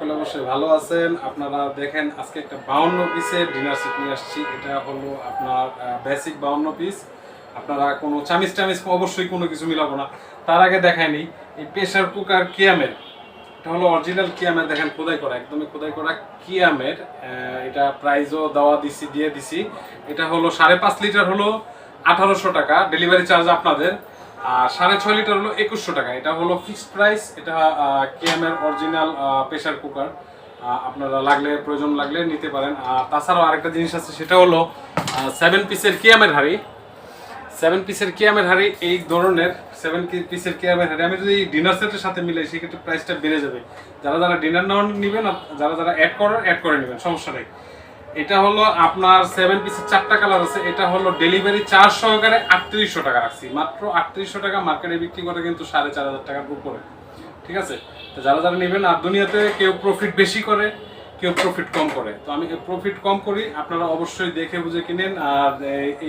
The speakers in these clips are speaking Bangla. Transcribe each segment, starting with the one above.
সকলে অবশ্যই ভালো আছেন। আপনারা দেখেন আজকে একটা 52 পিসের ডিনার সেট নিয়ে আসছি। এটা হলো আপনার বেসিক 52 পিস। আপনারা কোনো চামিচ টামিচ অবশ্যই কোনো কিছু মিলাবো না। তার আগে দেখায়নি এই প্রেসার কুকার কিয়ামের, এটা হলো অরিজিনাল কিয়ামের। দেখেন খোদাই করা, একদমই খোদাই করা কিয়ামের। এটা প্রাইসও দিয়ে দিছি। এটা হলো 5.5 লিটার হলো 1800 টাকা, ডেলিভারি চার্জ আপনাদের। আর 6.5 লিটার হলো 2100 টাকা। এটা হলো ফিক্সড প্রাইস। এটা কিয়ামের অরিজিনাল প্রেসার কুকার। আপনারা প্রয়োজন লাগলে নিতে পারেন। আর তাছাড়াও আরেকটা জিনিস আছে, সেটা হলো 7 পিসের কিয়ামের হাঁড়ি। 7 পিসের কিয়ামের হাঁড়ি, এই ধরনের 7 পিসের কিয়ামের হাঁড়ি আমি যদি ডিনার সেটের সাথে মিলাই সেক্ষেত্রে প্রাইসটা বেড়ে যাবে। যারা ডিনার নাও নেবেন, যারা অ্যাড করে নেবেন, সমস্যা নেই। এটা হলো আপনার 7 পিসের 4টা কালার আছে। এটা হলো ডেলিভারি চার্জ সহকারে 3800 টাকা রাখছি, মাত্র 3800 টাকা। মার্কেটে বিক্রি করে কিন্তু 4500 টাকার উপরে। ঠিক আছে, তো যারা নেবেন। আর দুনিয়াতে কেউ প্রফিট বেশি করে, কেউ প্রফিট কম করে। তো আমি প্রফিট কম করি, আপনারা অবশ্যই দেখে বুঝে কিনেন। আর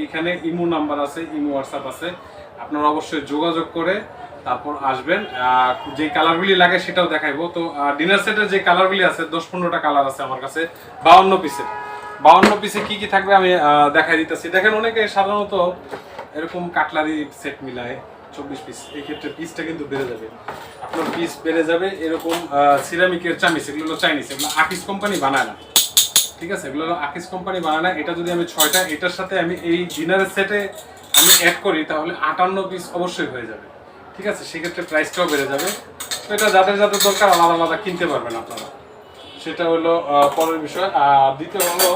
এইখানে ইমো নাম্বার আছে, ইমো হোয়াটসঅ্যাপ আছে, আপনারা অবশ্যই যোগাযোগ করে তারপর আসবেন। যে কালারগুলি লাগে সেটাও দেখাইবো। তো ডিনার সেটের যে কালারগুলি আছে 10-15টা কালার আছে আমার কাছে 52 পিসে কি কি থাকবে আমি দেখাই দিতেছি। দেখেন, অনেকে সাধারণত এরকম কাটলারি সেট মিলায় 24 পিস। এই ক্ষেত্রে পিসটা কিন্তু বেড়ে যাবে, আপনার পিস বেড়ে যাবে। এরকম সিরামিকের চামিচ, এগুলো হলো চাইনিজ, এগুলো আকিস কোম্পানি বানায় না। ঠিক আছে, এগুলো হলো আকিস কোম্পানি বানায় না। এটা যদি আমি 6টা, এটার সাথে আমি এই ডিনারের সেটে আমি অ্যাড করি তাহলে 58 পিস অবশ্যই হয়ে যাবে। ঠিক আছে, সেক্ষেত্রে প্রাইসটাও বেড়ে যাবে। তো এটা যাদের দরকার আলাদা আলাদা কিনতে পারবেন আপনারা। সেটা হলো পরের বিষয়। আর দ্বিতীয় হলো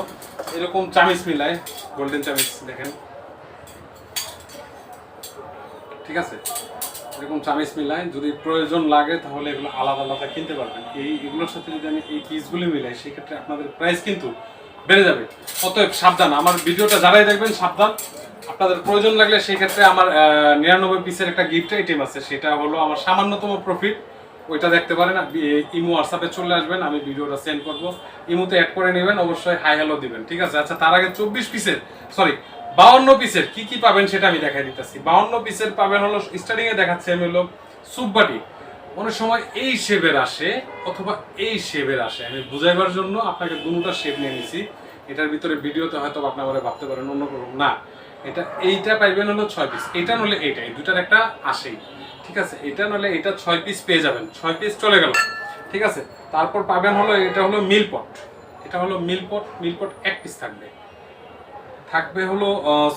এরকম চামিচ মিলায়, গোল্ডেন চামিচ দেখেন। ঠিক আছে, এরকম চামিচ মিলাই যদি প্রয়োজন লাগে তাহলে এগুলো আলাদা আলাদা কিনতে পারবেন। এগুলোর সাথে যদি আমি এই পিসগুলি মিলাই সেক্ষেত্রে আপনাদের প্রাইস কিন্তু বেড়ে যাবে। অতএব সাবধান, আমার ভিডিওটা যারাই দেখবেন সাবধান। আপনাদের প্রয়োজন লাগলে সেই ক্ষেত্রে আমার 99 পিসের একটা গিফট আইটেম আছে, সেটা হলো আমার সামান্যতম প্রফিট, ওইটা দেখতে পারেন। ইমো হোয়াটসঅ্যাপে চলে আসবেন, আমি ভিডিওটা সেন্ড করবো, ইমোতে অ্যাড করে নেবেন, অবশ্যই হাই হ্যালো দিবেন। ঠিক আছে, আচ্ছা তার আগে 52 পিসের কি কি পাবেন সেটা আমি দেখাই দিতেছি। 52 পিসের পাবেন হলো, স্টার্টিং এ দেখাচ্ছি আমি, হলো সুপ বাটি। অনেক সময় এই শেপের আসে অথবা এই শেপের আসে, আমি বুঝাইবার জন্য আপনাকে দুটোটা শেপ নিয়ে নিছি। এটার ভিতরে ভিডিওতে হয়তো আপনারা ভাবতে পারেন অন্য কোনো, না, এইটা পাইবেন হলো 6 পিস, এটা নলে এইটা, এই দুটার একটা আসেই। ঠিক আছে, এটা নলে এটা 6 পিস পেয়ে যাবেন, 6 পিস চলে গেল। ঠিক আছে, তারপর পাবেন হলো, এটা হলো মিল পট। এটা হলো মিল পট 1 পিস থাকবে হলো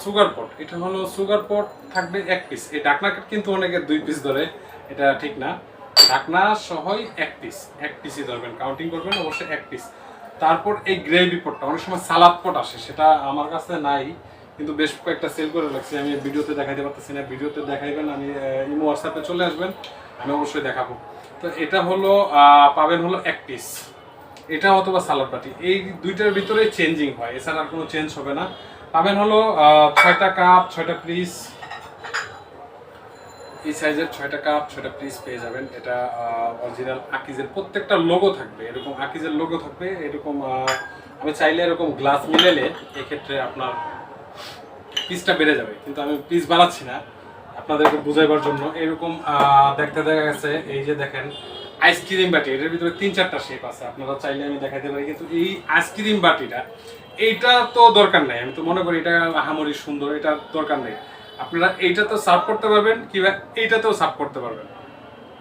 সুগার পট। এটা হলো সুগার পট, থাকবে 1 পিস। এই ঢাকনা কিন্তু অনেকে 2 পিস ধরে, এটা ঠিক না। ঢাকনা সহই 1 পিসই ধরবেন, কাউন্টিং করবেন অবশ্যই 1 পিস। তারপর এই গ্রেভি পটটা, অনেক সময় সালাদ পট আসে, সেটা আমার কাছে নাই, কিন্তু বেশ কয়েকটা সেল করে রাখছি। আমি ভিডিওতে দেখাইতে পারতেছি না, ভিডিওতে দেখাইবেন, আমি ইমো হোয়াটসঅ্যাপে চলে আসবেন, আমি অবশ্যই দেখাবো। তো এটা হলো পাবেন হলো 1 পিস, এটা অথবা সালাদ বাটি, এই দুইটার ভিতরে চেঞ্জিং হয়, এছাড়া আর কোনো চেঞ্জ হবে না। পাবেন হলো 6টা কাপ, 6টা পিস, এই সাইজের 6টা কাপ, 6টা পিস পেয়ে যাবেন। এটা অরিজিনাল আকিজের, প্রত্যেকটা লোগো থাকবে, এরকম আকিজের লোগো থাকবে। এরকম আমি চাইলে এরকম গ্লাস মিলালে এক্ষেত্রে আপনার পিসটা বেড়ে যাবে, কিন্তু আমি পিস বানাচ্ছি না, আপনাদেরকে বুঝাইবার জন্য। এরকম দেখতে দেখা গেছে, এই যে দেখেন আইসক্রিম বাটি, এটার ভিতরে 3-4টা শেপ আছে, আপনারা চাইলে আমি দেখাইতে পারি। কিন্তু এই আইসক্রিম বাটিটা, এইটা তো দরকার নাই, আমি তো মনে করি এটা আহামরি সুন্দর, এটা দরকার নেই। আপনারা এইটাতেও সার্ভ করতে পারবেন, কিংবা এইটাতেও সার্ভ করতে পারবেন।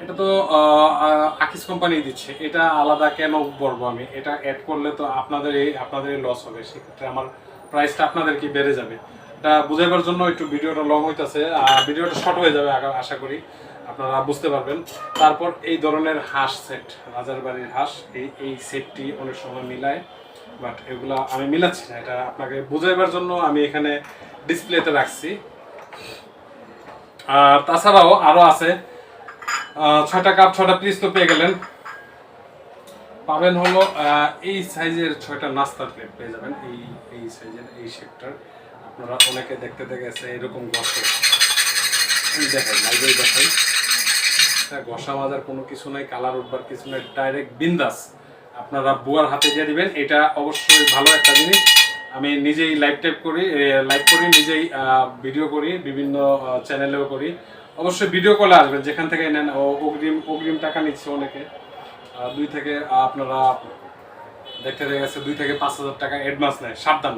এটা তো আকিস কোম্পানি দিচ্ছে, এটা আলাদা কেন বলবো আমি? এটা অ্যাড করলে তো আপনাদের লস হবে, সেক্ষেত্রে আমার প্রাইসটা আপনাদেরকে বেড়ে যাবে। এটা বুঝাইবার জন্য একটু ভিডিওটা লং হইতেছে, ভিডিওটা শর্ট হয়ে যাবে আশা করি, আপনারা বুঝতে পারবেন। তারপর এই ধরনের হাঁস সেট, রাজার বাড়ির হাঁস, এই সেটটি অনেক সময় মিলায়, বাট এগুলা আমি মিলাচ্ছি না, এটা আপনাকে বুঝাইবার জন্য আমি এখানে ডিসপ্লেতে রাখছি। আর তাছাড়াও আরও আছে, 6টা কাপ, 6টা পিস তো পেয়ে গেলেন। পাবেন হলো এই সাইজের 6টা নাস্তার প্লেট পেয়ে যাবেন, এই সাইজের, এই শেপটার। আপনারা অনেকে দেখতে গেছে এরকম গসে, দেখাই লাইভেই দেখাই, ঘষা মাজার কোনো কিছু নাই, কালার উঠবার কিছু নাই, ডাইরেক্ট বিন্দাস আপনারা বুয়ার হাতে দিয়ে দিবেন। এটা অবশ্যই ভালো একটা জিনিস। আমি নিজেই লাইভ করি, নিজেই ভিডিও করি, বিভিন্ন চ্যানেলেও করি। অবশ্যই ভিডিও কলে আসবেন, যেখান থেকে নেন। অগ্রিম টাকা নিচ্ছে অনেকে, 2 থেকে আপনারা দেখতে গেছে 2 থেকে 5,000 টাকা অ্যাডভান্স নেয়। সাবধান,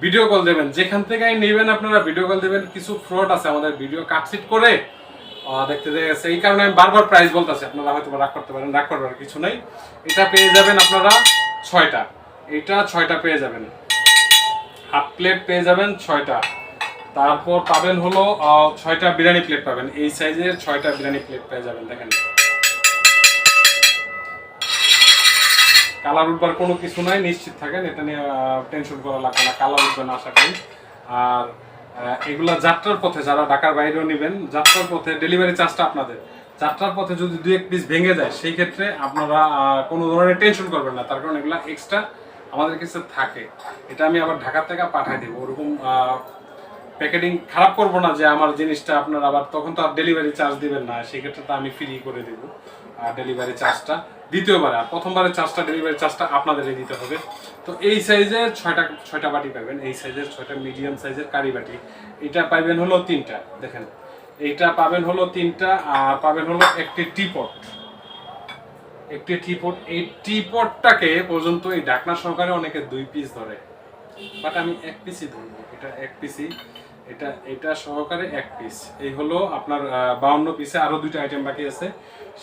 ভিডিও কল দেবেন, যেখান থেকে নেবেন আপনারা ভিডিও কল দেবেন। কিছু ফ্রড আছে আমাদের ভিডিও কাটছিট করে দেখতে গেছে, এই কারণে আমি বারবার প্রাইস বলতেছি, আপনারা হয়তো রাগ করতে পারেন, রাগ করবার কিছু নাই। এটা পেয়ে যাবেন আপনারা 6টা, এটা 6টা পেয়ে যাবেন, হাফ প্লেট পেয়ে যাবেন 6টা, তারপর পাবেন হলো 6টা বিরিয়ানি প্লেট পাবেন, এই সাইজের 6টা বিরিয়ানি প্লেট পেয়ে যাবেন। দেখেন কালার উঠবার কোনো কিছু নাই, নিশ্চিত থাকেন, এটা নিয়ে টেনশন করা লাগবে না, কালার উঠবে না আশা করি। আর এগুলা যাত্রার পথে যারা ঢাকার বাইরেও নেবেন, যাত্রার পথে ডেলিভারি চার্জটা আপনাদের। যাত্রার পথে যদি 2-1 পিস ভেঙে যায় সেই ক্ষেত্রে আপনারা কোনো ধরনের টেনশন করবেন না, তার কারণ এগুলা এক্সট্রা আমাদের কাছে থাকে। এটা আমি আবার ঢাকা থেকে পাঠাই দেবো, ওরকম প্যাকেটিং খারাপ করবো না যে আমার জিনিসটা আপনার আবার তখন তো আর ডেলিভারি চার্জ দিবেন না, সেই ক্ষেত্রে তো আমি ফ্রি করে দেবো ডেলিভারি চার্জটা। দ্বিতীয়বার আর প্রথমবারের চার্জটা, ডেলিভারি চার্জটা আপনাদেরই দিতে হবে। তো এই সাইজের 6টা বাটি পাবেন, এই সাইজের 6টা মিডিয়াম সাইজের কারি বাটি, এটা পাবেন হলো 3টা। দেখেন এইটা পাবেন হলো 3টা, আর পাবেন হলো একটি টিপট, একটি টিপট। এই টিপটটাকে পর্যন্ত এই ঢাকনা সহকারে অনেকে 2 পিস ধরে, বাট আমি 1 পিসই ধরবো, এটা 1 পিসই, এটা সহকারে 1 পিস। এই হলো আপনার 52 পিসে। আরো 2টা আইটেম বাকি আছে,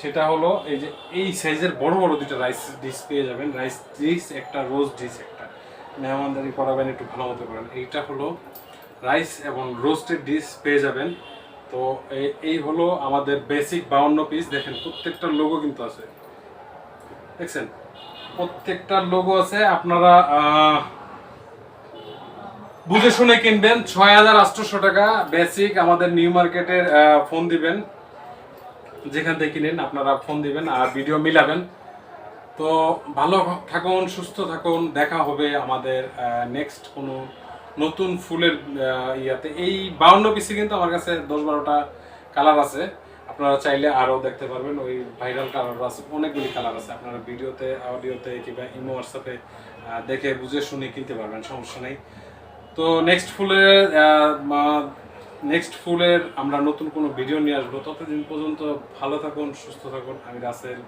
সেটা হলো এই যে এই সাইজের বড় বড় 2টা রাইস ডিশ পেয়ে যাবেন, রাইস ডিশ একটা, রোজ ডিশ একটা। মেহমানদারি করাবেন একটু ভালো মতো করেন। এইটা হলো রাইস এবং রোস্টেড ডিশ পেয়ে যাবেন। তো এই হলো আমাদের বেসিক 52 পিস। দেখেন প্রত্যেকটা লোগো কিন্তু আছে, দেখছেন প্রত্যেকটা লোগো আছে। আপনারা বুঝে শুনে কিনবেন। 6,800 টাকা বেসিক। আমাদের নিউ মার্কেটের ফোন দিবেন, যেখান থেকে কিনেন আপনারা ফোন দিবেন আর ভিডিও মিলাবেন। তো ভালো থাকুন, সুস্থ থাকুন, দেখা হবে আমাদের নেক্সট কোনো নতুন ফুলের ইয়াতে। এই 52 পিসে কিন্তু আমার কাছে 10-12টা কালার আছে, আপনারা চাইলে আরও দেখতে পারবেন। ওই ভাইরাল কালার আছে, অনেকগুলি কালার আছে, আপনারা ভিডিওতে, অডিওতে কিংবা ইমো হোয়াটসঅ্যাপে দেখে বুঝে শুনে কিনতে পারবেন, সমস্যা নেই। তো নেক্সট ফুলের আমরা নতুন কোনো ভিডিও নিয়ে আসবো। ততদিন পর্যন্ত ভালো থাকুন, সুস্থ থাকুন। আমি রাসেল।